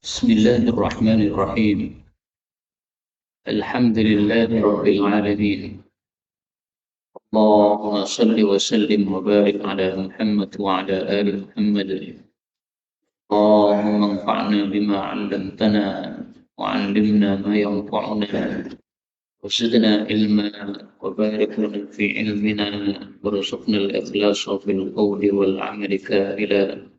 بسم الله الرحمن الرحيم. الحمد لله رب العالمين. اللهم صل وسلم وبارك على محمد وعلى آل محمد. اللهم انفعنا بما علمتنا وعلمنا ما ينفعنا وزدنا علما وبارك لنا في علمنا وارزقنا الإخلاص في القول والعمل كاملا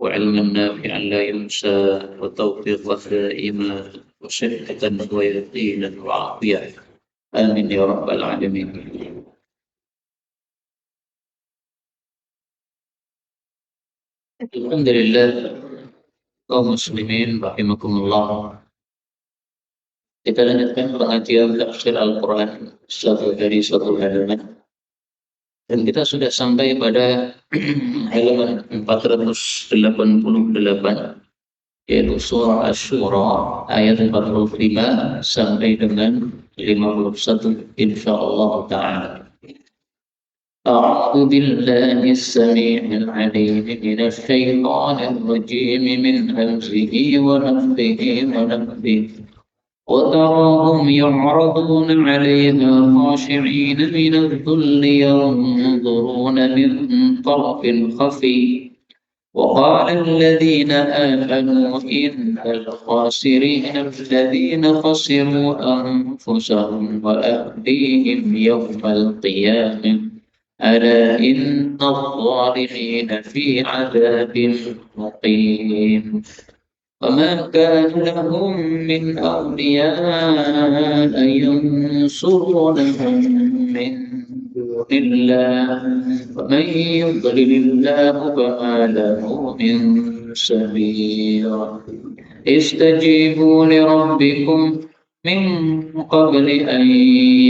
وعلما نافعا لا ينسى وتوفيقا دائما وصحة ويقينا وعافية. آمين يا رب العالمين. Alhamdulillah, kaum muslimin rahimakumullah. Kita lanjutkan pengajian tafsir Al-Quran satu dari suatu halaman. Dan kita sudah sampai pada halaman 488, yaitu surah Asy-Syura ayat 45 sampai dengan 51 insyaallah taala. أعوذ بالله السميع العليم من الشيطان الرجيم من همزه ونفخه ونفثه وتراهم يعرضون عليها خاشعين من الذل ينظرون من طرف خفي وقال الذين آمنوا إن الخاسرين الذين خسروا أنفسهم وأهليهم يوم القيامة ألا إن الظالمين في عذاب مقيم وما كان لهم من أولياء ينصرونهم من دون الله ومن يضلل الله فما له من سبيل استجيبوا لربكم من قبل أن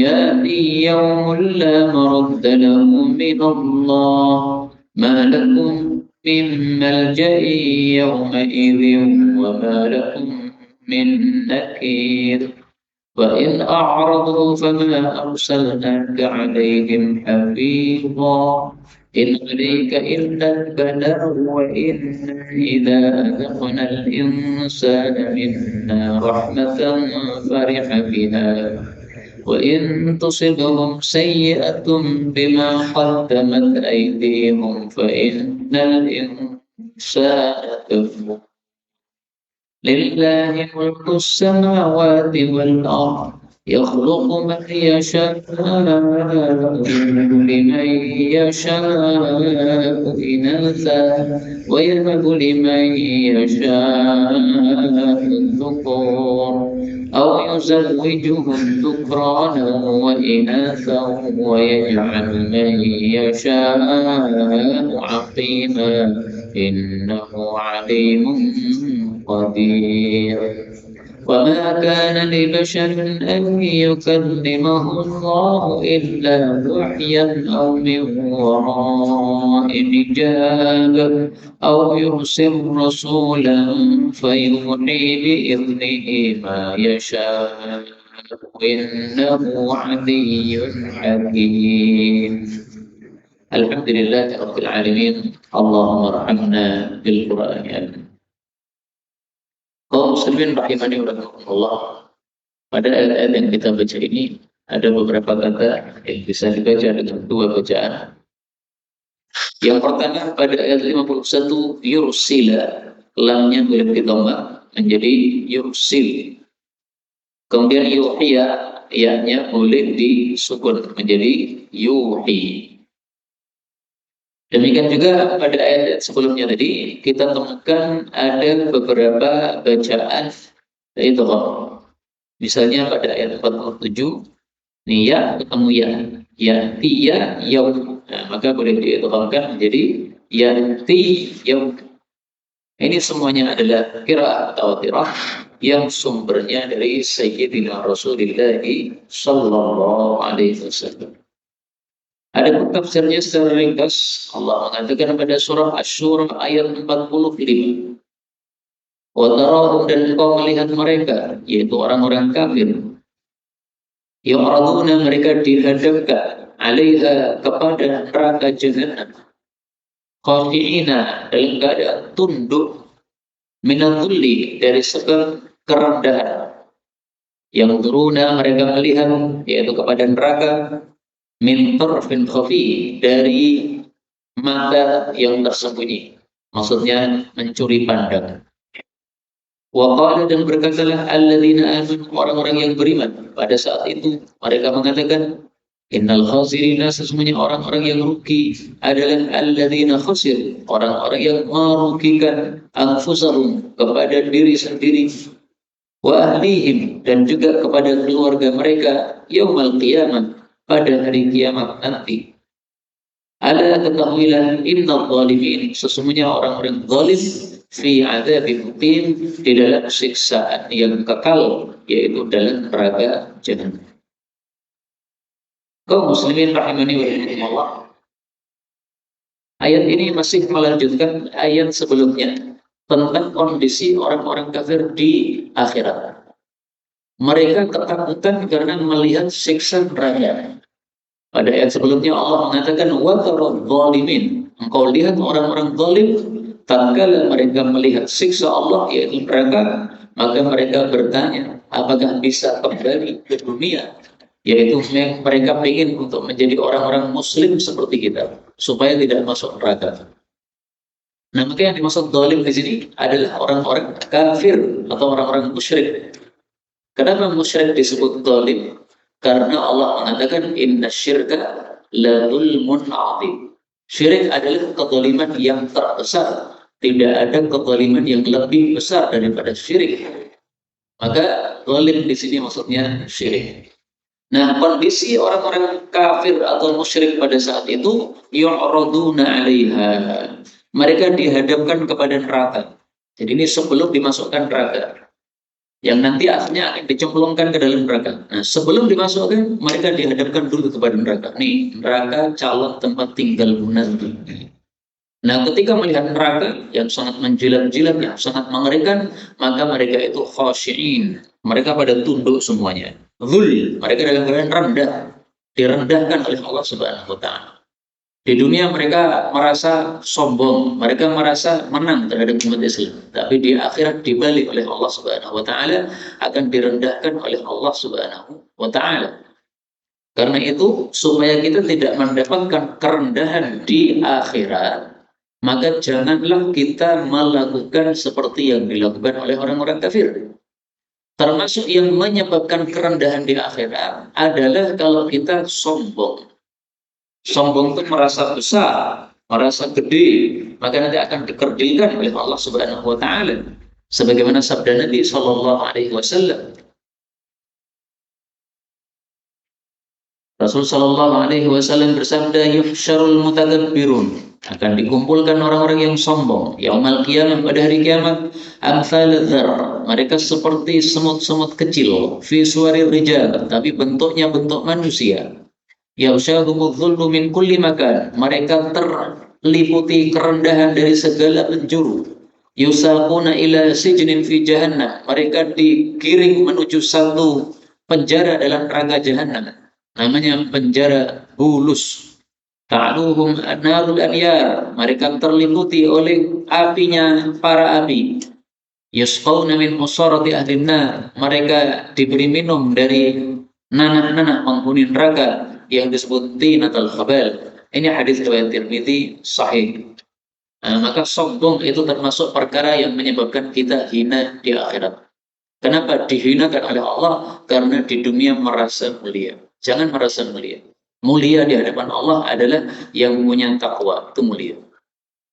يأتي يوم لا مرد له من الله ما لكم من ملجأ يومئذ وما لكم من نكير وإن أعرضوا فما أرسلناك عليهم حفيظا إن عليك إلا البلاغ وإنا إذا أذقنا الإنسان منا رحمة فرح بها وإن تصبهم سيئة بما قدمت أيديهم فإن الإنسان كفور لله ملك السماوات والأرض يخلق من يشاء لمن يشاء إناثا ويهب لمن يشاء الذكور أو يزوجهم ذكرانا وإناثا ويجعل من يشاء عقيما إنه عليم قدير وما كان لبشر أن يكلمه الله إلا وحيا أو من وراء حجاب أو يرسل رسولا فيوحي بإذنه ما يشاء إنه علي حكيم. الحمد لله رب العالمين. اللهم ارحمنا بالقرآن آمين. Kaum muslimin rahimani wa rahimakumullah. Pada ayat-ayat yang kita baca ini ada beberapa kata yang bisa dibaca dengan dua bacaan. Yang pertama pada ayat 51 yursila, lamnya boleh ditambah menjadi yursil. Kemudian yuhiya, ya-nya boleh disukun menjadi yuhi. Demikian juga pada ayat sebelumnya tadi kita temukan ada beberapa bacaan yaitu misalnya pada ayat 47 ya ketemu ya tiya yaum, nah, maka boleh diidghamkan menjadi yanti yaum. Ini semuanya adalah qiraah tawatirah yang sumbernya dari Sayyidina Rasulullah sallallahu alaihi wasallam. Ada tafsirnya secara ringkas. Allah mengatakan pada surah Asy-Syura ayat 45. Wa tarahum, dan kau melihat mereka, yaitu orang-orang kafir. Yu'raduna, mereka dihadapkan, 'alaiha, kepada neraka jahanam. Khashi'ina, dalam keadaan tunduk. minadulli, dari sebab kerendahan. Yang turuna, mereka melihat, yaitu kepada neraka, min tarfin khafi, dari mata yang tersembunyi, maksudnya mencuri pandang. Wa qala, dan berkatalah alladzina amanu, orang-orang yang beriman. Pada saat itu mereka mengatakan, innal khasirina, sesungguhnya orang-orang yang rugi adalah alladzina khasir, orang-orang yang merugikan anfusahum, kepada diri sendiri, wa ahlihim, dan juga kepada keluarga mereka, yaumal qiyamah, pada hari kiamat nanti. Ala, ketahuilah, innal zalimin, sesungguhnya orang-orang zalim, fi adzabin muqim, di dalam siksaan yang kekal, yaitu dalam neraka jahanam. Kaum muslimin rahimani wa rahimakumullah, ayat ini masih melanjutkan ayat sebelumnya tentang kondisi orang-orang kafir di akhirat. Mereka ketakutan karena melihat siksa neraka. Pada ayat sebelumnya Allah mengatakan, wa tarad zalimin, engkau lihat orang-orang zalim tatkala mereka melihat siksa Allah, yaitu neraka, maka mereka bertanya, apakah bisa kembali ke dunia? Yaitu mereka ingin untuk menjadi orang-orang muslim seperti kita, supaya tidak masuk neraka. Nah, maka yang dimaksud zalim di sini adalah orang-orang kafir atau orang-orang musyrik. Kenapa musyrik disebut zalim? Karena Allah mengatakan inna syirka la zulmun azim. Syirik adalah kezaliman yang terbesar. Tidak ada kezaliman yang lebih besar daripada syirik. Maka zalim di sini maksudnya syirik. Nah, kondisi orang-orang kafir atau musyrik pada saat itu, yu'raduna 'alaiha. Mereka dihadapkan kepada neraka. Jadi ini sebelum dimasukkan neraka, yang nanti akhirnya akan dicemplungkan ke dalam neraka. Nah, sebelum dimasukkan, mereka dihadapkan dulu kepada neraka. Nih, neraka calon tempat tinggal nanti. Nah, ketika melihat neraka yang sangat menjilat-jilat, yang sangat mengerikan, maka mereka itu khasyi'in. Mereka pada tunduk semuanya. Dhul, mereka dalam keadaan rendah, direndahkan oleh Allah Subhanahu wa Ta'ala. Di dunia mereka merasa sombong, mereka merasa menang terhadap umat Islam. Tapi di akhirat dibalik oleh Allah Subhanahu wa Ta'ala, akan direndahkan oleh Allah Subhanahu wa Ta'ala. Karena itu, supaya kita tidak mendapatkan kerendahan di akhirat, maka janganlah kita melakukan seperti yang dilakukan oleh orang-orang kafir. Termasuk yang menyebabkan kerendahan di akhirat adalah kalau kita sombong. Sombong itu merasa besar, merasa gede, maka nanti akan dikerdilkan oleh Allah Subhanahu wa Ta'ala. Sebagaimana sabda Nabi sallallahu alaihi wasallam. Rasul sallallahu alaihi wasallam bersabda, yuhsyarul mutakabbirun, akan dikumpulkan orang-orang yang sombong yaumal qiyamah, pada hari kiamat, amsal dzar, mereka seperti semut-semut kecil, fi suwarir rijal, tapi bentuknya bentuk manusia. Yaghsyahumudz dhullu min kulli makan, mereka terliputi kerendahan dari segala penjuru. Yusaquna ila sijnin fi jahannam, mereka digiring menuju satu penjara dalam neraka jahanam, namanya penjara bulus. Ta'luhum narul anyar, mereka terliputi oleh apinya para api. Yusqawna min usarati ahlin nar, mereka diberi minum dari nanah-nanah penghuni neraka yang disebut tinatul khabal. Ini hadis riwayat Tirmidzi sahih. Maka sombong itu termasuk perkara yang menyebabkan kita hina di akhirat. Kenapa dihinakan oleh Allah? Karena di dunia merasa mulia. Jangan merasa mulia. Mulia di hadapan Allah adalah yang punya takwa, itu mulia.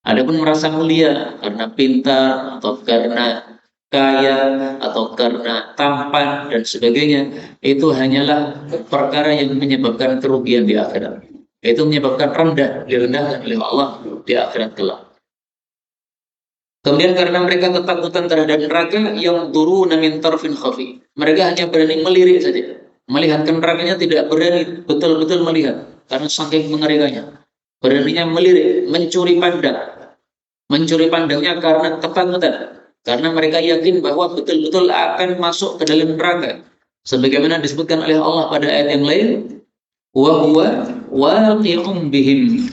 Adapun merasa mulia karena pintar atau karena kaya atau karena tampan dan sebagainya, itu hanyalah perkara yang menyebabkan kerugian di akhirat. Itu menyebabkan direndahkan oleh Allah di akhirat kelak. Kemudian karena mereka ketakutan terhadap neraka, yang turuna min tarfin khafi, mereka hanya berani melirik saja. Melihat ke nerakanya, tidak berani betul-betul melihat karena saking mengerikannya. Beraninya melirik, mencuri pandang. Mencuri pandangnya karena ketakutan. Karena mereka yakin bahwa betul-betul akan masuk ke dalam neraka. Sebagaimana disebutkan oleh Allah pada ayat yang lain, wa huwa waqi'un bihim.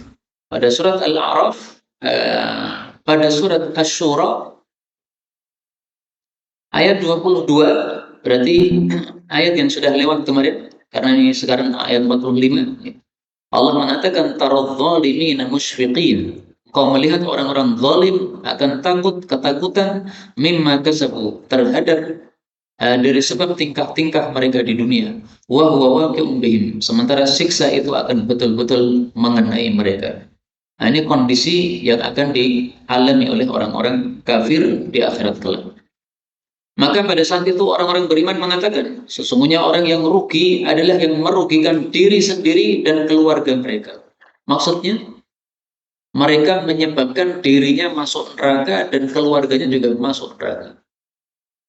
Pada surat Al-A'raf, pada surat Asy-Syura, Ayat 22 berarti ayat yang sudah lewat kemarin, karena ini sekarang ayat 45. Allah mengatakan taradh-dhalimina musyfiqin. Kau melihat orang-orang zalim akan takut ketakutan mimma kasabu terhadap dari sebab tingkah-tingkah mereka di dunia. Wa huwa waqi'un bihim. Sementara siksa itu akan betul-betul mengenai mereka. Nah, ini kondisi yang akan dialami oleh orang-orang kafir di akhirat kelak. Maka pada saat itu orang-orang beriman mengatakan, sesungguhnya orang yang rugi adalah yang merugikan diri sendiri dan keluarga mereka. Maksudnya, mereka menyebabkan dirinya masuk neraka dan keluarganya juga masuk neraka.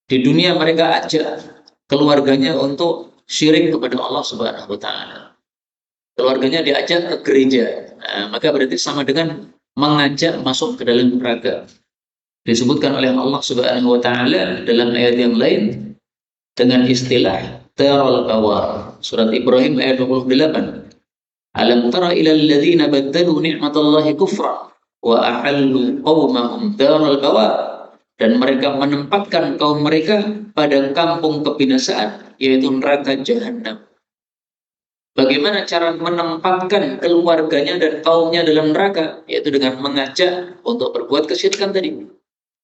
Di dunia mereka ajak keluarganya untuk syirik kepada Allah Subhanahu wa taala. Keluarganya diajak ke gereja. Nah, maka berarti sama dengan mengajak masuk ke dalam neraka. Disebutkan oleh Allah Subhanahu wa taala dalam ayat yang lain dengan istilah taral bawar. Surat Ibrahim ayat 28. Alam tara ilal ladzina baddalu ni'matallahi kufra wa ahallu qaumahum taral bawar. Dan mereka menempatkan kaum mereka pada kampung kebinasaan, yaitu neraka jahanam. Bagaimana cara menempatkan keluarganya dan kaumnya dalam neraka? Yaitu dengan mengajak untuk berbuat kesyirikan tadi,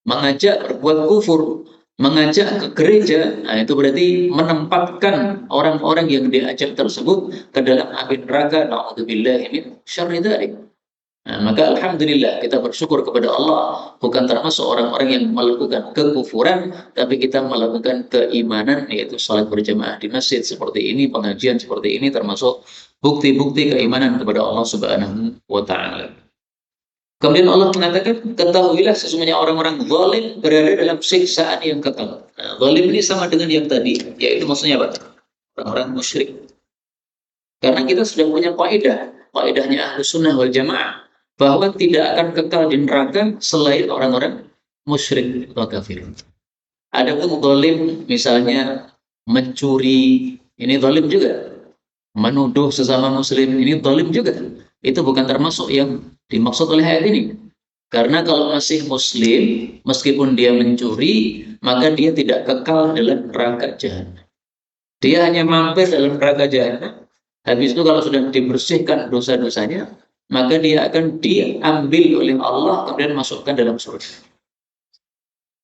mengajak berbuat kufur, mengajak ke gereja. Nah, itu berarti menempatkan orang-orang yang diajak tersebut ke dalam api neraka. Na'udzubillahi min syarri dzalik. Nah, maka alhamdulillah kita bersyukur kepada Allah, bukan termasuk orang-orang yang melakukan kekufuran, tapi kita melakukan keimanan, yaitu salat berjamaah di masjid seperti ini, pengajian seperti ini, termasuk bukti-bukti keimanan kepada Allah Subhanahu wa taala. Kemudian Allah mengatakan, ketahuilah sesungguhnya orang-orang zalim berada dalam siksaan yang kekal. Nah, zalim ini sama dengan yang tadi, yaitu maksudnya apa? Orang-orang musyrik. Karena kita sudah punya kaidahnya Ahlus Sunnah wal Jamaah, bahwa tidak akan kekal di neraka selain orang-orang musyrik atau kafir. Adapun zalim misalnya mencuri, ini zalim juga. Menuduh sesama muslim, ini zalim juga. Itu bukan termasuk yang dimaksud oleh ayat ini. Karena kalau masih muslim, meskipun dia mencuri, maka dia tidak kekal dalam neraka jahanam. Dia hanya mampir dalam neraka jahanam. Habis itu kalau sudah dibersihkan dosa-dosanya, maka dia akan diambil oleh Allah kemudian masukkan dalam surga.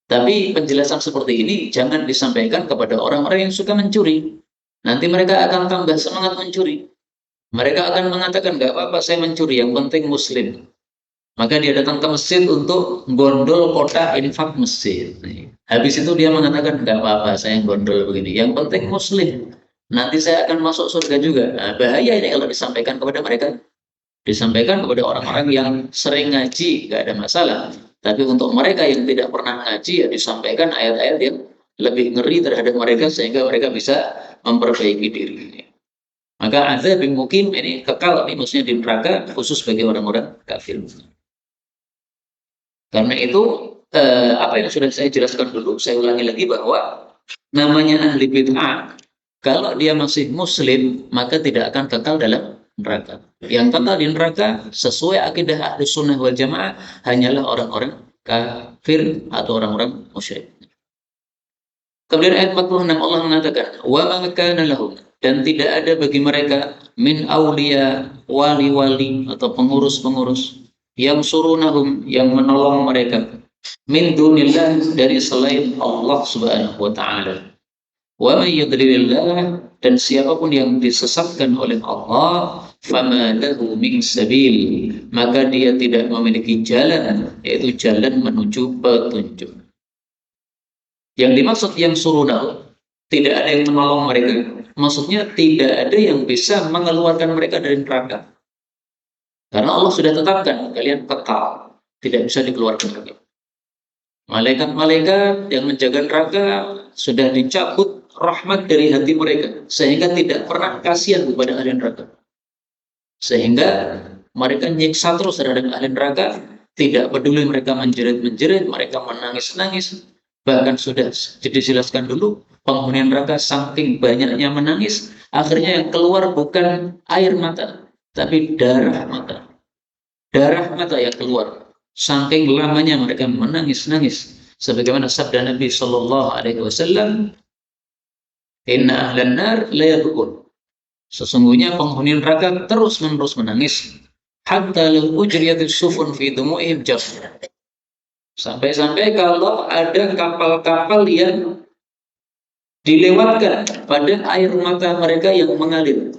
Tapi penjelasan seperti ini jangan disampaikan kepada orang-orang yang suka mencuri. Nanti mereka akan tambah semangat mencuri. Mereka akan mengatakan, gak apa-apa saya mencuri, yang penting muslim. Maka dia datang ke masjid untuk gondol kotak infak masjid. Habis itu dia mengatakan, gak apa-apa saya gondol begini, yang penting muslim. Nanti saya akan masuk surga juga. Nah, bahaya ini kalau disampaikan kepada mereka. Disampaikan kepada orang-orang yang sering ngaji, nggak ada masalah. Tapi untuk mereka yang tidak pernah ngaji, ya disampaikan ayat-ayat yang lebih ngeri terhadap mereka sehingga mereka bisa memperbaiki diri. Maka azab yang mukim ini kekal, ini maksudnya di neraka khusus bagi orang-orang kafir. Karena itu apa yang sudah saya jelaskan dulu, saya ulangi lagi bahwa namanya ahli bid'ah, kalau dia masih muslim maka tidak akan kekal dalam neraka. Yang kekal di neraka sesuai akidah ahli sunnah wal jamaah hanyalah orang-orang kafir atau orang-orang musyrik. Kemudian ayat 46 Allah mengatakan, wa ma kana lahum, dan tidak ada bagi mereka min auliya, wali-wali atau pengurus-pengurus yang surunahum, yang menolong mereka min dunillah, dari selain Allah Subhanahu wa taala. Wa may yudlilillah, dan siapapun yang disesatkan oleh Allah, fama lahu min sabil, maka dia tidak memiliki jalan, yaitu jalan menuju petunjuk. Yang dimaksud yang surunah, tidak ada yang menolong mereka. Maksudnya tidak ada yang bisa mengeluarkan mereka dari neraka. Karena Allah sudah tetapkan kalian kekal, tidak bisa dikeluarkan lagi. Malaikat-malaikat yang menjaga neraka sudah dicabut rahmat dari hati mereka, sehingga tidak pernah kasihan kepada ahli neraka. Sehingga mereka nyiksa terus terhadap ahli neraka, tidak peduli mereka menjerit-menjerit, mereka menangis-nangis. Bahkan sudah dijelaskan dulu, penghuni neraka saking banyaknya menangis, akhirnya yang keluar bukan air mata, tapi darah mata. Darah mata yang keluar. Saking lamanya mereka menangis-nangis, Sebagaimana sabda Nabi sallallahu alaihi wasallam, "Inna ahlan nar la yabkun." Sesungguhnya penghuni neraka terus-menerus menangis, hatta law ujriyatis sufun fi dumu'ihim jaf. Sampai-sampai kalau ada kapal-kapal yang dilewatkan pada air mata mereka yang mengalir,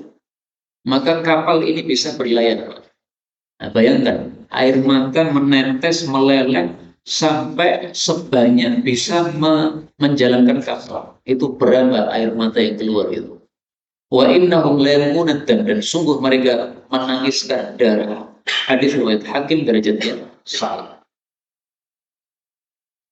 maka kapal ini bisa berlayar. Nah, bayangkan, air mata menetes meleleh sampai sebanyak bisa menjalankan kapal. Itu berapa air mata yang keluar itu? Wa innahum la dan sungguh mereka menangiskan darah. Hadis riwayat Hakim derajatnya sahih.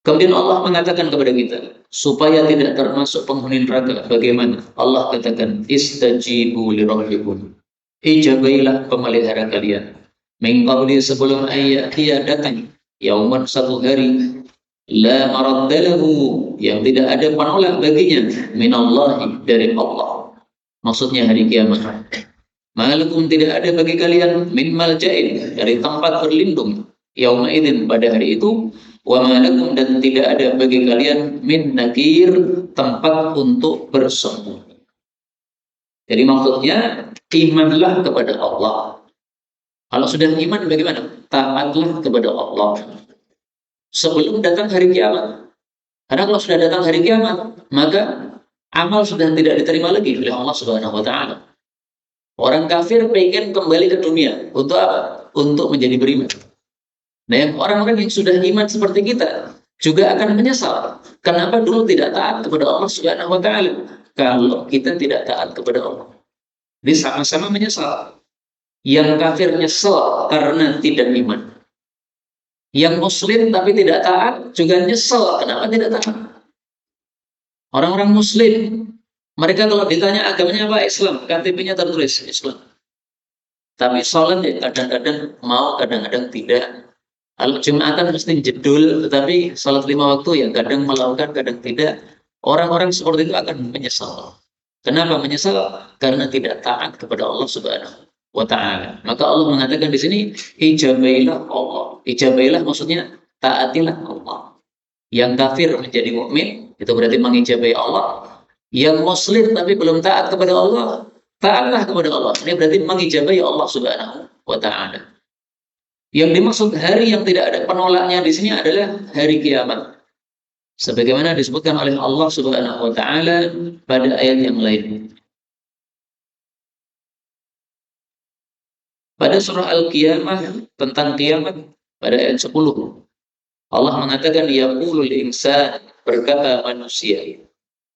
Kemudian Allah mengatakan kepada kita supaya tidak termasuk penghuni neraka. Bagaimana? Allah katakan, istajibu li rabbikum. Ijabailah pemelihara kalian. Min qabli sebelum dia datang yauman satu hari la maraddalahu yang tidak ada penolak baginya minallahi dari Allah. Maksudnya hari kiamat. Malakum tidak ada bagi kalian min malja'in dari tempat berlindung yauma idzin pada hari itu, wa malakum dan tidak ada bagi kalian min nakir tempat untuk bersembunyi. Jadi maksudnya imanlah kepada Allah. Kalau sudah iman bagaimana? Taatlah kepada Allah sebelum datang hari kiamat. Karena kalau sudah datang hari kiamat, maka amal sudah tidak diterima lagi oleh Allah Subhanahu wa taala. Orang kafir pengen kembali ke dunia. Untuk apa? Untuk menjadi beriman. Nah, yang orang-orang yang sudah iman seperti kita juga akan menyesal. Kenapa dulu tidak taat kepada Allah Subhanahu wa taala? Kalau kita tidak taat kepada Allah. Jadi sama-sama menyesal. Yang kafir nyesel karena tidak iman. Yang muslim tapi tidak taat juga nyesel kenapa tidak taat. Orang-orang muslim, mereka kalau ditanya agamanya apa, Islam, KTP-nya tertulis Islam. Tapi sholat ya kadang-kadang mau, kadang-kadang tidak. Kalau Jumatan mesti jedul, tetapi sholat 5 waktu ya kadang melakukan, kadang tidak. Orang-orang seperti itu akan menyesal. Kenapa menyesal? Karena tidak taat kepada Allah Subhanahu wa ta'ala. Maka Allah mengatakan di sini, ijabailah Allah. Ijabailah maksudnya taatilah Allah. Yang kafir menjadi mukmin itu berarti mengijabai Allah. Yang muslim tapi belum taat kepada Allah, taatlah kepada Allah. Ini berarti mengijabai Allah Subhanahu wa ta'ala. Yang dimaksud hari yang tidak ada penolaknya di sini adalah hari kiamat. Sebagaimana disebutkan oleh Allah Subhanahu wa ta'ala pada ayat yang lain. Pada surah Al-Qiyamah tentang kiamat pada ayat 10, Allah mengatakan yaqulul insan, berkata manusia,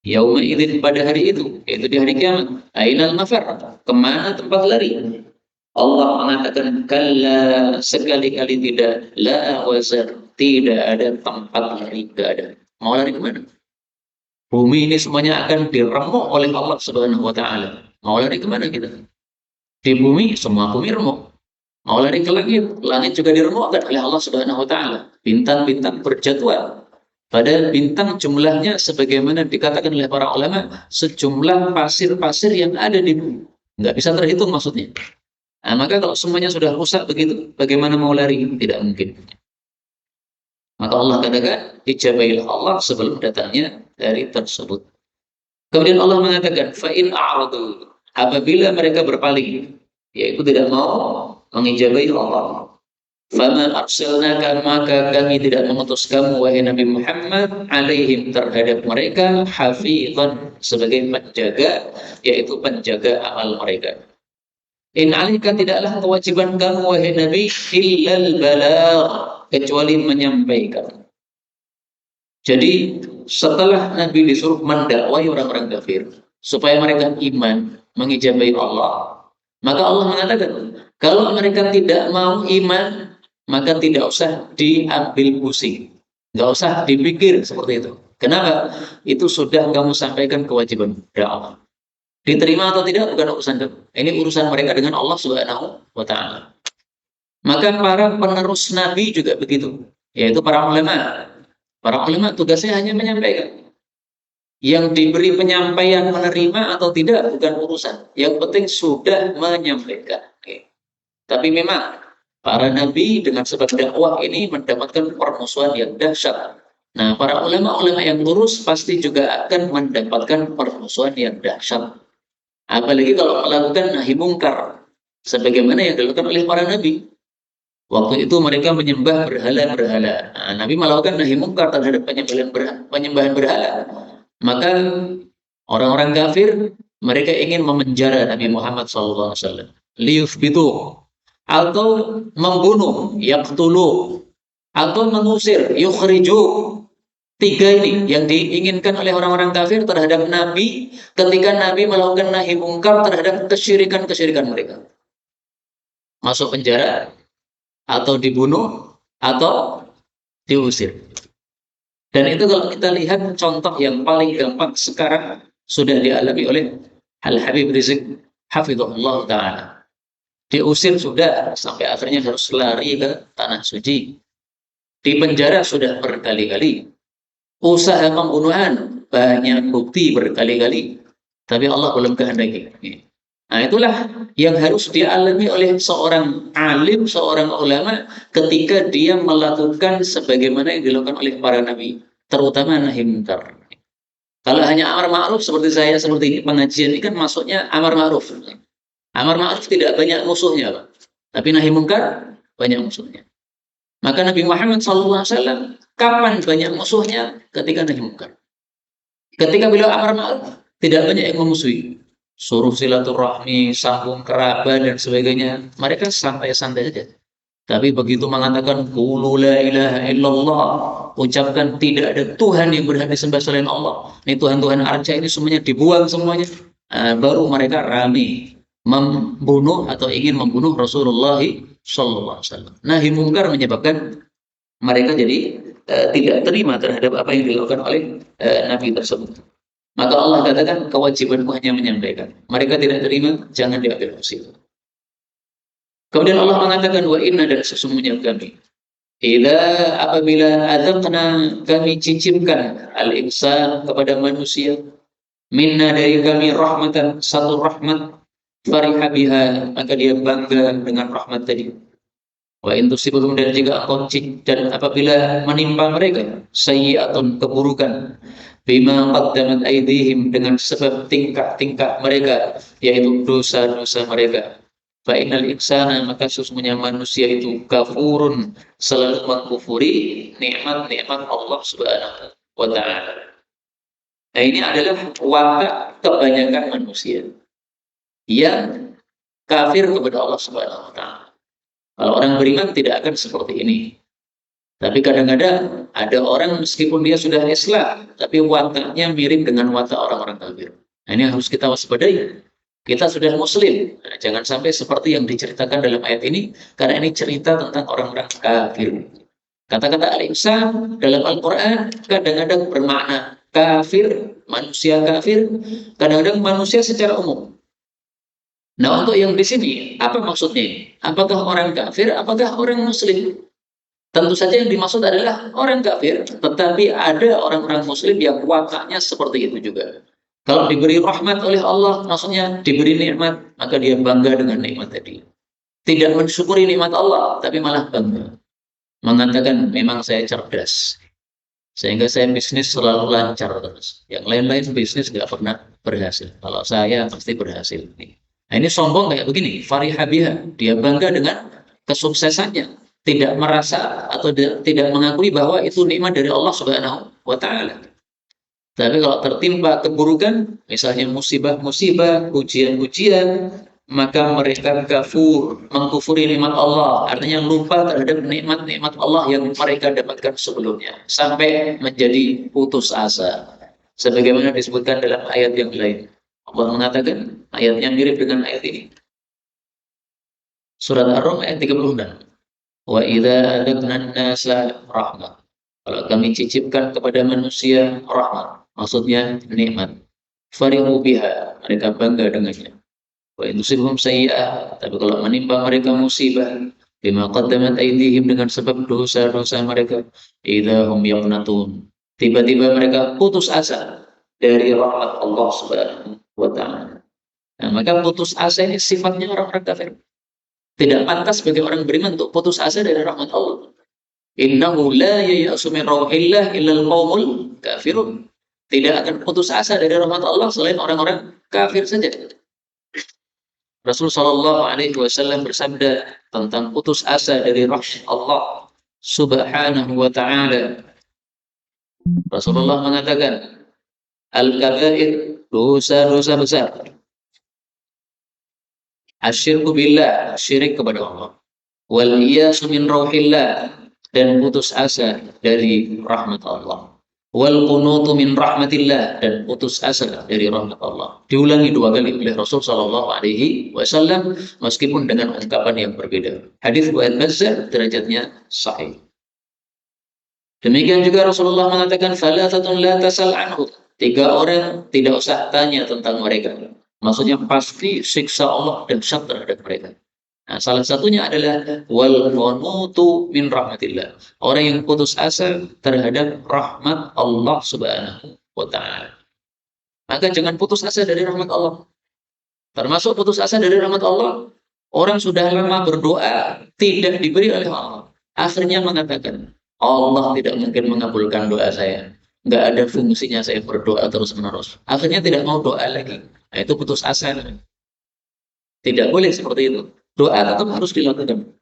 yauma idzin pada hari itu, yaitu di hari kiamat, ainal mafar, kemana tempat lari? Allah mengatakan kalla, sekali-kali tidak, la wazar, tidak ada tempat lari, tidak ada. Mau lari kemana? Bumi ini semuanya akan diremuk oleh Allah Subhanahu wa ta'ala. Mau lari kemana kita? Di bumi, semua bumi remuk. Mau lari ke langit, langit juga diremukkan oleh Allah Subhanahu wa ta'ala. Bintang-bintang berjatuhan. Padahal bintang jumlahnya sebagaimana dikatakan oleh para ulama, sejumlah pasir-pasir yang ada di bumi. Nggak bisa terhitung maksudnya. Nah, maka kalau semuanya sudah rusak begitu, bagaimana mau lari? Tidak mungkin. Maka Allah katakan, ijabailah Allah sebelum datangnya hari tersebut. Kemudian Allah mengatakan, fa'in a'radu, apabila mereka berpaling, yaitu tidak mau mengijabai Allah, fama arsalnaka, maka kami tidak mengutus kamu wahai Nabi Muhammad alaihim terhadap mereka hafizan, sebagai penjaga, yaitu penjaga amal mereka. In alika, tidaklah kewajiban kamu wahai Nabi illal balagh, kecuali menyampaikan. Jadi setelah Nabi disuruh mendakwai orang-orang kafir supaya mereka iman, mengijabai Allah, maka Allah mengatakan kalau mereka tidak mau iman, maka tidak usah diambil pusing, nggak usah dipikir seperti itu. Kenapa? Itu sudah kamu sampaikan kewajiban dakwah. Diterima atau tidak bukan urusan kamu. Ini urusan mereka dengan Allah Subhanahu wa ta'ala. Maka para penerus Nabi juga begitu, yaitu para ulama. Para ulama tugasnya hanya menyampaikan. Yang diberi penyampaian menerima atau tidak bukan urusan. Yang penting sudah menyampaikan. Oke. Tapi memang para nabi dengan sebab dakwah ini mendapatkan permusuhan yang dahsyat Nah, para ulama-ulama yang lurus pasti juga akan mendapatkan permusuhan yang dahsyat. Apalagi kalau melakukan nahi mungkar, sebagaimana yang dilakukan oleh para nabi. Waktu itu mereka menyembah berhala-berhala. Nah, Nabi melakukan nahi mungkar terhadap penyembahan berhala. Maka orang-orang kafir mereka ingin memenjara Nabi Muhammad SAW, liyuthbitu, atau membunuh, yaqtulu, atau mengusir, yukhriju. Tiga ini yang diinginkan oleh orang-orang kafir terhadap Nabi ketika Nabi melakukan nahi mungkar terhadap kesyirikan-kesyirikan mereka. Masuk penjara, atau dibunuh, atau diusir. Dan itu kalau kita lihat contoh yang paling gampang sekarang sudah dialami oleh Al-Habib Rizik Hafizullah Ta'ala. Diusir sudah sampai akhirnya harus lari ke tanah suci. Di penjara sudah berkali-kali. Usaha pembunuhan banyak bukti berkali-kali. Tapi Allah belum kehendaki. Nah, itulah yang harus dialami oleh seorang alim, seorang ulama ketika dia melakukan sebagaimana yang dilakukan oleh para nabi, terutama nahi munkar. Kalau hanya amar ma'ruf seperti saya seperti ini, pengajian ini kan masuknya amar ma'ruf. Amar ma'ruf tidak banyak musuhnya, Pak. Tapi nahi munkar banyak musuhnya. Maka Nabi Muhammad SAW kapan banyak musuhnya? Ketika nahi munkar. Ketika beliau amar ma'ruf, tidak banyak yang memusuhi. Suruh silaturahmi, sambung kerabat dan sebagainya. Mereka santai-santai saja. Tapi begitu mengatakan qulu la ilaha illallah, ucapkan tidak ada Tuhan yang berhak disembah selain Allah. Ini Tuhan-Tuhan arca ini semuanya dibuang semuanya. Baru mereka rame membunuh atau ingin membunuh Rasulullah sallallahu alaihi wasallam. Nahi mungkar menyebabkan mereka jadi tidak terima terhadap apa yang dilakukan oleh Nabi tersebut. Maka Allah katakan kewajibanku hanya menyampaikan. Mereka tidak terima, jangan diambil musibah. Kemudian Allah mengatakan wa inna, dan sesungguhnya kami. Apabila adaqna, kami cicipkan al-insan kepada manusia, minna dari kami rahmatan, satu rahmat, fariha biha, maka dia bangga dengan rahmat tadi. Wa in tusibhum, dan jika engkau dan apabila menimpa mereka sayyi'atun, keburukan, bima qaddamat aydihim, dengan sebab tingkah-tingkah mereka, yaitu dosa-dosa mereka. Fa innal insana, maka sesungguhnya manusia itu kafurun, selalu mengkufuri nikmat-nikmat Allah Subhanahu wa taala. Nah, ini adalah watak kebanyakan manusia yang kafir kepada Allah Subhanahu wa taala. Kalau orang beriman tidak akan seperti ini. Tapi kadang-kadang ada orang meskipun dia sudah Islam, tapi wataknya mirip dengan watak orang-orang kafir. Nah, ini harus kita waspadai. Kita sudah Muslim, nah, jangan sampai seperti yang diceritakan dalam ayat ini, karena ini cerita tentang orang-orang kafir. Kata-kata al-insan dalam Al-Quran kadang-kadang bermakna kafir, manusia kafir, kadang-kadang manusia secara umum. Nah, untuk yang di sini, apa maksudnya? Apakah orang kafir, apakah orang Muslim? Tentu saja yang dimaksud adalah orang kafir, tetapi ada orang-orang Muslim yang wataknya seperti itu juga. Kalau diberi rahmat oleh Allah, maksudnya diberi nikmat, maka dia bangga dengan nikmat tadi. Tidak mensyukuri nikmat Allah, tapi malah bangga. Mengatakan, memang saya cerdas, sehingga saya bisnis selalu lancar terus. Yang lain-lain bisnis nggak pernah berhasil. Kalau saya pasti berhasil. Nah, ini sombong kayak begini, fariha biha, dia bangga dengan kesuksesannya, tidak merasa atau tidak mengakui bahwa itu nikmat dari Allah Subhanahu wa taala. Tapi kalau tertimpa keburukan, misalnya musibah-musibah, ujian-ujian, maka mereka kafur, mengkufuri nikmat Allah, artinya lupa terhadap nikmat-nikmat Allah yang mereka dapatkan sebelumnya, sampai menjadi putus asa. Sebagaimana disebutkan dalam ayat yang lain. Allah mengatakan, ayat yang mirip dengan ayat ini. Surat Ar-Rum ayat 36. Wa idza adaqna an-nasa rahmah. Kalau kami cicipkan kepada manusia rahmat, maksudnya nikmat. Farihu biha, mereka bangga dengannya. Wa in tusibhum sayyi'ah, tapi kalau menimpa mereka musibah, bima qaddamat aydihim, dengan sebab dosa-dosa mereka, idza hum yaqnatun, tiba-tiba mereka putus asa dari rahmat Allah Subhanahu wa taala. Nah, maka putus asa ini sifatnya orang-orang kafir. Tidak pantas bagi orang beriman untuk putus asa dari rahmat Allah. Innahu la ya'asu min rauhillah illal qaumul kafirun. Tidak akan putus asa dari rahmat Allah selain orang-orang kafir saja. Rasul Shallallahu Alaihi Wasallam bersabda tentang putus asa dari rahmat Allah Subhanahu Wa Taala. Rasulullah mengatakan, al-kabair, dosa-dosa besar, asyirku billah, syirik kepada Allah, wal iyasu min rauhillah, dan putus asa dari rahmat Allah, wal qunutu min rahmatillah, dan putus asa dari rahmat Allah. Diulangi 2 kali oleh Rasul Shallallahu Alaihi Wasallam meskipun dengan ungkapan yang berbeda. Hadis riwayat Bazzar, derajatnya sahih. Demikian juga Rasulullah mengatakan, "Thalathatun la tasal anhu." 3 orang tidak usah tanya tentang mereka. Maksudnya pasti siksa Allah dahsyat terhadap mereka. Nah, salah satunya adalah wal qanutu min rahmatillah. Orang yang putus asa terhadap rahmat Allah Subhanahu wa taala. Maka jangan putus asa dari rahmat Allah. Termasuk putus asa dari rahmat Allah, orang sudah lama berdoa tidak diberi oleh Allah. Akhirnya mengatakan, Allah tidak mungkin mengabulkan doa saya. Nggak ada fungsinya saya berdoa terus-menerus. Akhirnya tidak mau doa lagi. Nah, itu putus asa. Tidak boleh seperti itu. Doa tetap harus dilakukan.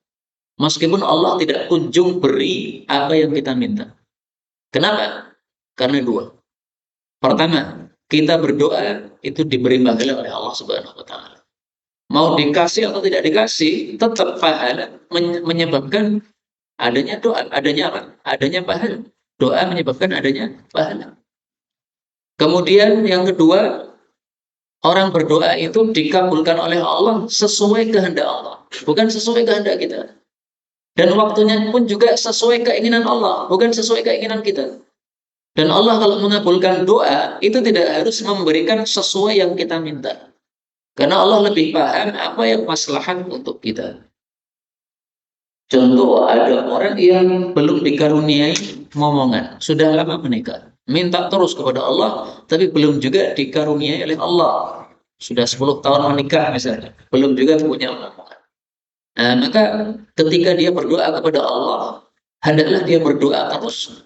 Meskipun Allah tidak kunjung beri apa yang kita minta. Kenapa? Karena 2. Pertama, kita berdoa itu diberi pahala oleh Allah Subhanahu wa taala. Mau dikasih atau tidak dikasih, tetap pahala menyebabkan adanya doa, adanya apa? Adanya pahala. Doa menyebabkan adanya pahala. Kemudian yang kedua, orang berdoa itu dikabulkan oleh Allah sesuai kehendak Allah, bukan sesuai kehendak kita. Dan waktunya pun juga sesuai keinginan Allah, bukan sesuai keinginan kita. Dan Allah kalau mengabulkan doa, itu tidak harus memberikan sesuai yang kita minta. Karena Allah lebih paham apa yang maslahat untuk kita. Contoh, ada orang yang belum dikaruniai momongan, sudah lama menikah, minta terus kepada Allah, tapi belum juga dikaruniai oleh Allah. Sudah 10 tahun menikah misalnya, belum juga punya momongan. Nah, maka ketika dia berdoa kepada Allah, hendaklah dia berdoa terus,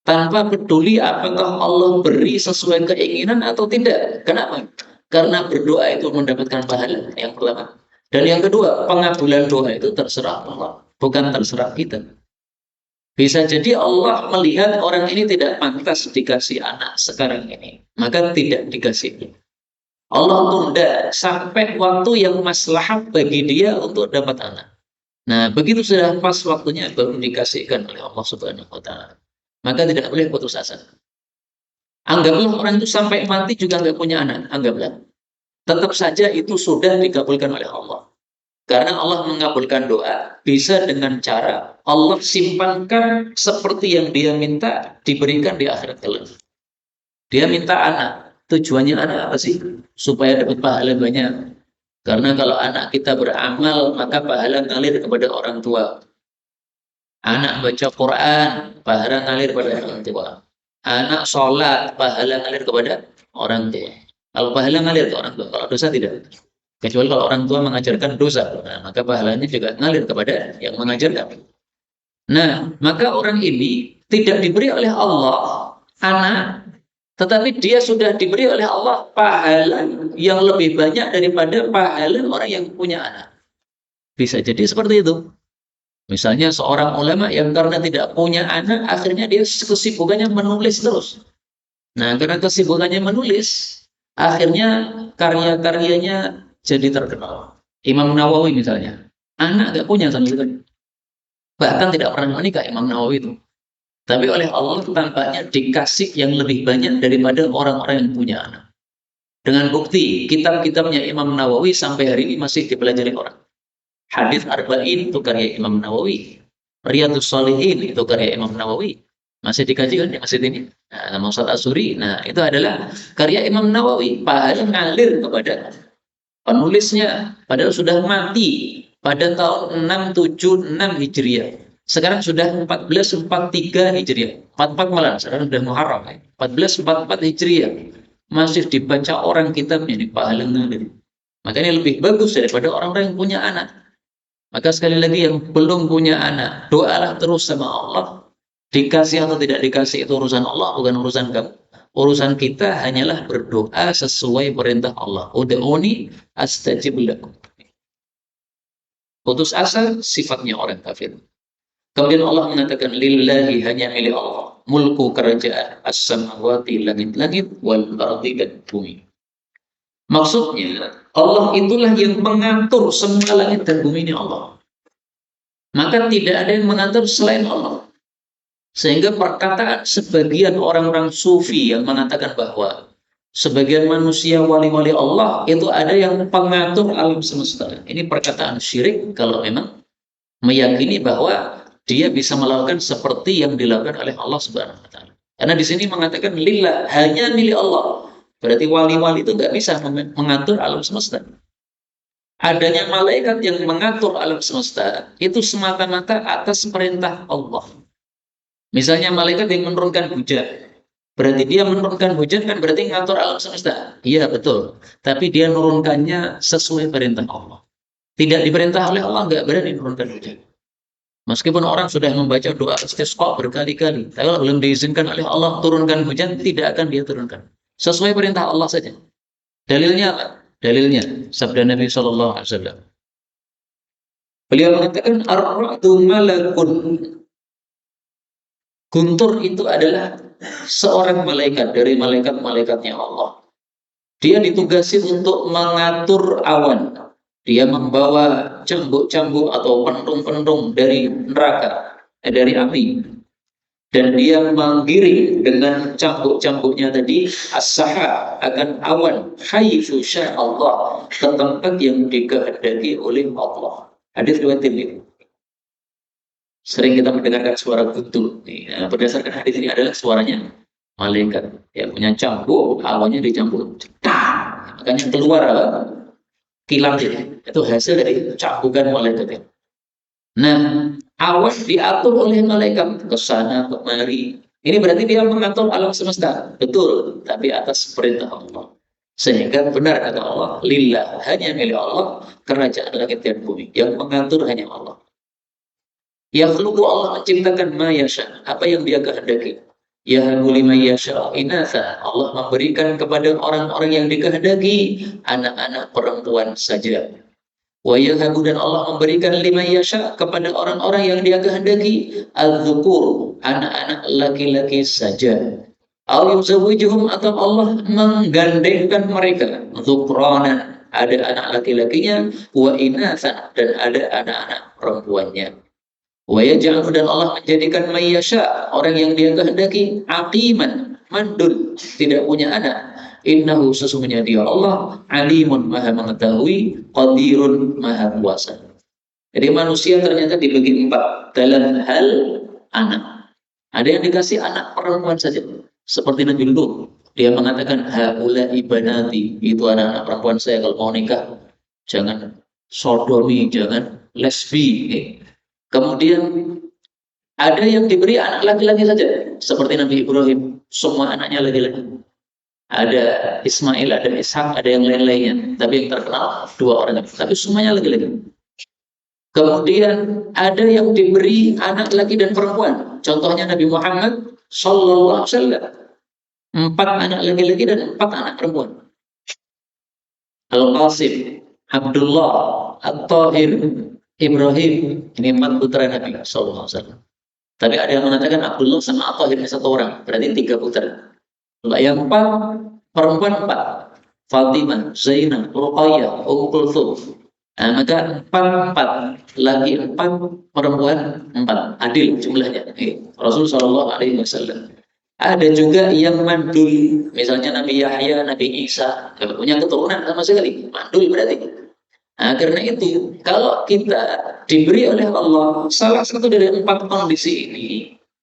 tanpa peduli apakah Allah beri sesuai keinginan atau tidak. Kenapa? Karena berdoa itu mendapatkan pahala, yang pertama. Dan yang kedua, pengabulan doa itu terserah Allah, bukan terserah kita. Bisa jadi Allah melihat orang ini tidak pantas dikasih anak sekarang ini, maka tidak dikasih. Allah tunda sampai waktu yang maslahat bagi dia untuk dapat anak. Nah, begitu sudah pas waktunya baru dikasihkan oleh Allah Subhanahu wa taala. Maka tidak boleh putus asa. Anggaplah orang itu sampai mati juga nggak punya anak, anggaplah. Tetap saja itu sudah dikabulkan oleh Allah. Karena Allah mengabulkan doa bisa dengan cara Allah simpankan seperti yang dia minta diberikan di akhirat kelak. Dia minta anak. Tujuannya anak apa sih? Supaya dapat pahala banyak. Karena kalau anak kita beramal, maka pahala ngalir kepada orang tua. Anak baca Quran, pahala ngalir kepada orang tua. Anak sholat, pahala ngalir kepada orang tua. Kalau pahala ngalir ke orang tua, kalau dosa tidak. Kecuali kalau orang tua mengajarkan dosa, nah, maka pahalanya juga ngalir kepada yang mengajarkan. Nah, maka orang ini tidak diberi oleh Allah anak, tetapi dia sudah diberi oleh Allah pahala yang lebih banyak daripada pahala orang yang punya anak. Bisa jadi seperti itu. Misalnya seorang ulama yang karena tidak punya anak, akhirnya dia kesibukannya menulis terus. Nah, karena kesibukannya menulis, akhirnya karya-karyanya jadi terkenal. Imam Nawawi misalnya, anak nggak punya sama sekali. Bahkan tidak pernah menikah Imam Nawawi itu. Tapi oleh Allah tampaknya dikasih yang lebih banyak daripada orang-orang yang punya anak. Dengan bukti, kitab-kitabnya Imam Nawawi sampai hari ini masih dipelajari orang. Hadits Arba'in itu karya Imam Nawawi. Riyadhus Shalihin itu karya Imam Nawawi. Masih dikaji kan di masjid ini. Nah, nama Ustaz Azuri, nah itu adalah karya Imam Nawawi. Pahala ngalir kepada penulisnya. Padahal sudah mati pada tahun 676 Hijriah. Sekarang sudah 1443 Hijriah. 44 malah, sekarang sudah Muharram. 1444 Hijriah. Masih dibaca orang kitabnya, di pahala ngalir. Makanya lebih bagus daripada orang-orang yang punya anak. Maka sekali lagi yang belum punya anak, doalah terus sama Allah. Dikasih atau tidak dikasih itu urusan Allah, bukan urusan kamu. Urusan kita hanyalah berdoa sesuai perintah Allah. Ud'uni astajib lakum. Putus asa sifatnya orang kafir. Kemudian Allah mengatakan lillahi, hanya milik Allah, mulku kerajaan as-samawati, langit-langit, wal ardi, dan bumi. Maksudnya Allah itulah yang mengatur semua langit dan bumi ini Allah. Maka tidak ada yang mengatur selain Allah. Sehingga perkataan sebagian orang-orang sufi yang mengatakan bahwa sebagian manusia wali-wali Allah itu ada yang pengatur alam semesta. Ini perkataan syirik kalau memang meyakini bahwa dia bisa melakukan seperti yang dilakukan oleh Allah Subhanahu wa taala. Karena di sini mengatakan lillah, hanya milik Allah. Berarti wali-wali itu nggak bisa mengatur alam semesta. Adanya malaikat yang mengatur alam semesta itu semata-mata atas perintah Allah. Misalnya malaikat yang menurunkan hujan, berarti dia menurunkan hujan kan berarti mengatur alam semesta. Iya betul, tapi dia menurunkannya sesuai perintah Allah. Tidak diperintah oleh Allah, nggak berani menurunkan hujan. Meskipun orang sudah membaca doa istisqa berkali-kali, tapi kalau belum diizinkan oleh Allah turunkan hujan, tidak akan dia turunkan. Sesuai perintah Allah saja. Dalilnya apa? Dalilnya sabda Nabi Shallallahu Alaihi Wasallam. Beliau mengatakan ar-ra'du malakun. Guntur itu adalah seorang malaikat dari malaikat-malaikatnya Allah. Dia ditugasi untuk mengatur awan. Dia membawa cambuk-cambuk atau pentung-pentung dari neraka, dari api. Dan dia menggiring dengan cambuk-cambuknya tadi as-sahab akan awan haitsu Allah, ke tempat yang dikehendaki oleh Allah. Hadis riwayat Tirmidzi. Sering kita mendengarkan suara guntur. Nah, berdasarkan hadis ini adalah suaranya malaikat yang punya cambuk, awannya dicampur. Makanya keluar kilat itu hasil dari cambukan malaikat. Nah, awan diatur oleh malaikat ke sana kemari. Ini berarti dia mengatur alam semesta. Betul, tapi atas perintah Allah. Sehingga benar kata Allah, lillah, hanya milik Allah kerajaan langit dan bumi. Yang mengatur hanya Allah. Yang perlu Allah menciptakan ma yasha, apa yang dia kehendaki. Yahabu liman yasha inatha, Allah memberikan kepada orang-orang yang dikehendaki anak-anak perempuan saja. Wa yahabu, dan Allah memberikan liman yasha kepada orang-orang yang dia kehendaki az-zukur, anak-anak laki-laki saja. Au yuzawwijuhum, atau Allah menggandengkan mereka zukranan, ada anak laki-lakinya, wa inatha, dan ada anak-anak perempuannya. Wa yaj'alu, dan Allah menjadikan mayyasha, orang yang dia kehendaki, aqiman, mandul, tidak punya anak. Innahu, sesungguhnya dia Allah, alimun, maha mengetahui, qadirun, maha kuasa. Jadi manusia ternyata dibagi 4 dalam hal anak. Ada yang dikasih anak perempuan saja, seperti Nabi Lut. Dia mengatakan haula ibanati, itu anak-anak perempuan saya, kalau mau nikah jangan sodomi, jangan lesbi. Kemudian ada yang diberi anak laki-laki saja, seperti Nabi Ibrahim, semua anaknya laki-laki. Ada Ismail, ada Ishak, ada yang lain-lainnya. Tapi yang terkenal 2 orang, tapi semuanya laki-laki. Kemudian ada yang diberi anak laki dan perempuan. Contohnya Nabi Muhammad Sallallahu Alaihi Wasallam, 4 anak laki-laki dan 4 anak perempuan. Al-Qasim, Abdullah, At-Tahir, Ibrahim, ini 4 putra Nabi Sallallahu Alaihi Wasallam. Tapi ada yang mengatakan Abdullah sama At-Tahir ini 1 orang, berarti 3 putra. Yang 4 perempuan 4, Fatimah, Zainab, Ruqayyah, Kulthum. Nah, maka 4 laki 4, perempuan 4, adil jumlahnya. Rasul Sallallahu Alaihi Wasallam. Ada juga yang mandul, misalnya Nabi Yahya, Nabi Isa, tidak punya keturunan sama sekali, mandul berarti. Nah, karena itu, kalau kita diberi oleh Allah salah satu dari 4 kondisi ini,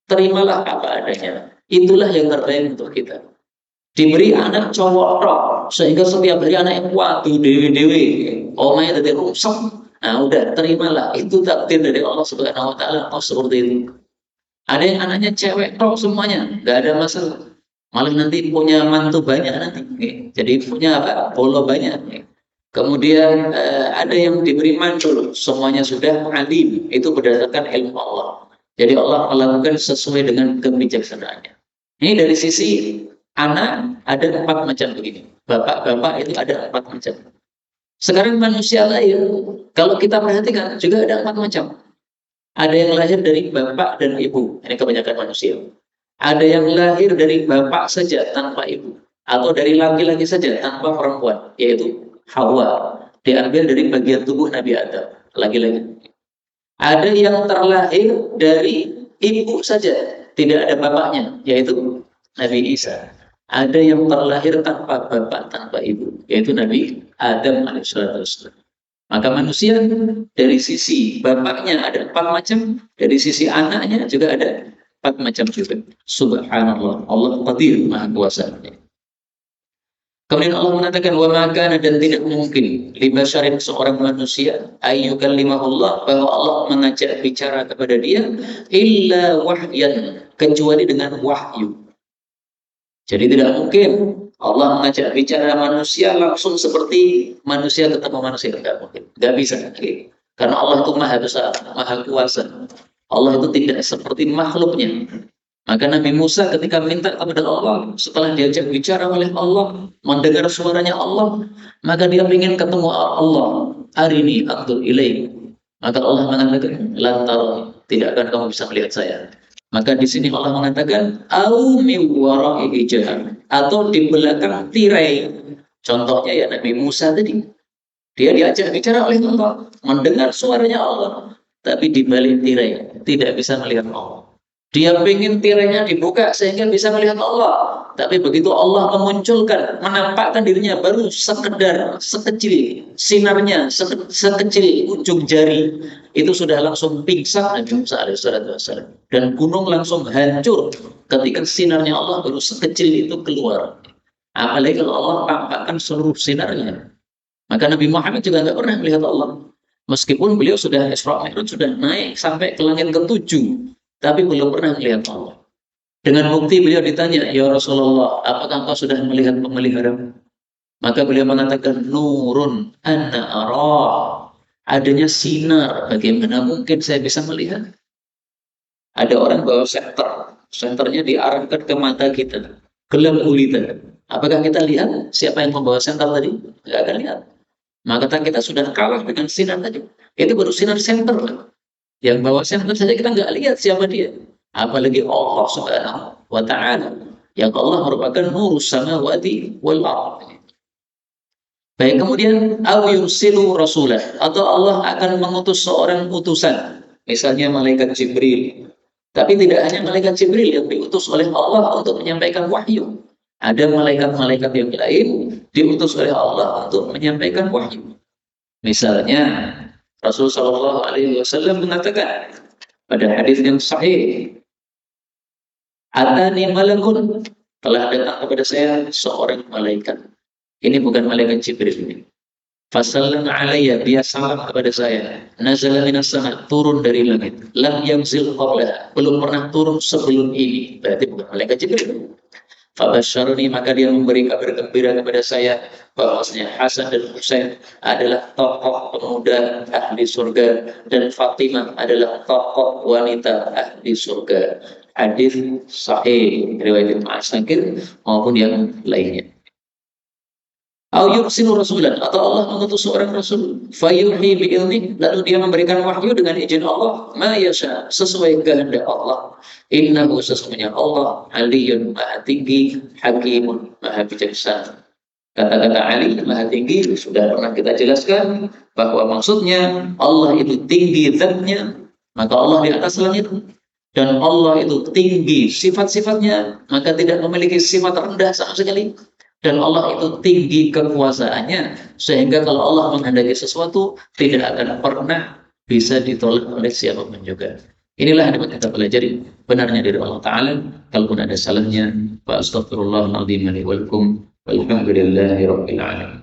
terimalah apa adanya. Itulah yang terbaik untuk kita. Diberi anak cowok sehingga setiap hari anak yang kuat, dewi-dewi, omanya jadi rusak. Nah, udah terimalah, itu takdir dari Allah Subhanahu Wa Taala. Oh, seperti itu. Ada yang anaknya cewek semuanya, nggak ada masalah. Malah nanti punya mantu banyak nanti. Jadi punya apa? Bolo banyak. Kemudian ada yang diberi mantul, semuanya sudah alim, itu berdasarkan ilmu Allah. Jadi Allah melakukan sesuai dengan kebijaksanaannya. Ini dari sisi anak ada 4 macam begini. Bapak-bapak itu ada 4 macam. Sekarang manusia lahir, kalau kita perhatikan juga ada 4 macam. Ada yang lahir dari bapak dan ibu, ini kebanyakan manusia. Ada yang lahir dari bapak saja tanpa ibu, atau dari laki-laki saja tanpa perempuan, yaitu Hawa. Diambil dari bagian tubuh Nabi Adam, laki-laki. Ada yang terlahir dari ibu saja, tidak ada bapaknya, yaitu Nabi Isa. Ada yang terlahir tanpa bapak, tanpa ibu, yaitu Nabi Adam alaihissalam. Maka manusia dari sisi bapaknya ada 4 macam, dari sisi anaknya juga ada 4 macam juga. Subhanallah, Allah Qadir, Maha Kuasa. Kemudian Allah mengatakan, wa maka dan tidak mungkin libasyarin seorang manusia ayyukallimahullah, bahwa Allah mengajak bicara kepada dia illa wahyan, kecuali dengan wahyu. Jadi tidak mungkin Allah mengajak bicara manusia langsung seperti manusia ketemu manusia, tidak mungkin, tidak bisa. Karena Allah itu Maha Besar, Maha Kuasa. Allah itu tidak seperti makhluknya. Maka Nabi Musa ketika minta kepada Allah, setelah diajak bicara oleh Allah, mendengar suaranya Allah, maka dia ingin ketemu Allah. Arini anzur ilaik. Maka Allah mengatakan, lantar, tidak akan kamu bisa melihat saya. Maka di sini Allah mengatakan, au min wara'i hijab, atau di belakang tirai. Contohnya ya Nabi Musa tadi. Dia diajak bicara oleh Allah, mendengar suaranya Allah, tapi di balik tirai tidak bisa melihat Allah. Dia ingin tirainya dibuka sehingga bisa melihat Allah. Tapi begitu Allah memunculkan, menampakkan dirinya, baru sekedar, sekecil sinarnya, sekecil ujung jari, itu sudah langsung pingsan Nabi Musa alaihissalam. Dan gunung langsung hancur ketika sinarnya Allah baru sekecil itu keluar. Apalagi kalau Allah tampakkan seluruh sinarnya. Maka Nabi Muhammad juga nggak pernah melihat Allah. Meskipun beliau sudah Isra Mi'raj, sudah naik sampai ke langit ke-7, tapi belum pernah melihat Allah. Dengan bukti beliau ditanya, ya Rasulullah, apakah engkau sudah melihat pemeliharamu? Maka beliau mengatakan, nurun anna arah. Adanya sinar, bagaimana mungkin saya bisa melihat? Ada orang bawa senter, senternya diarahkan ke mata kita, gelap gulita. Apakah kita lihat siapa yang membawa senter tadi? Tidak akan lihat. Maka kita sudah kalah dengan sinar tadi. Itu baru sinar senter. Yang bawa senter saja kita nggak lihat siapa dia. Apalagi Allah Subhanahu wa Ta'ala. Yang Allah merupakan nurus samawati wal ardh. Baik, kemudian au yursilu rasulah, atau Allah akan mengutus seorang utusan, misalnya malaikat Jibril. Tapi tidak hanya malaikat Jibril yang diutus oleh Allah untuk menyampaikan wahyu. Ada malaikat-malaikat yang lain diutus oleh Allah untuk menyampaikan wahyu. Misalnya Rasulullah Shallallahu Alaihi Wasallam mengatakan pada hadis yang sahih, atani malakun, telah datang kepada saya seorang malaikat. Ini bukan malaikat Jibril ini. Fasallam alayya, dia salam kepada saya. Nazala minas sama, turun dari langit. Lam yanzil qabla, belum pernah turun sebelum ini. Berarti bukan malaikat Jibril. Fabasyaruni, maka dia memberi kabar gembira kepada saya bahwasanya Hasan dan Husain adalah tokoh pemuda ahli surga dan Fatimah adalah tokoh wanita ahli surga. Hadis sahih riwayat Ibnu Asakir maupun yang lainnya. Au yursilu rasulan, atau Allah mengutus seorang rasul, fayuhi bi'ilmi, lalu dia memberikan wahyu dengan izin Allah, ma yasha, sesuai kehendak Allah. Innahu, sesungguhnya Allah aliyun, maha tinggi, hakimun, maha bijaksana. Kata-kata Ali maha tinggi sudah pernah kita jelaskan bahwa maksudnya Allah itu tinggi zatnya, maka Allah di atas langit, dan Allah itu tinggi sifat-sifatnya, maka tidak memiliki sifat rendah sama sekali. Dan Allah itu tinggi kekuasaannya, sehingga kalau Allah menghendaki sesuatu tidak akan pernah bisa ditolak oleh siapapun juga. Inilah yang dapat kita pelajari benarnya dari Allah Ta'ala. Kalaupun ada salahnya, fa astaghfirullahaladzim li wa lakum, walhamdulillahi rabbil alamin.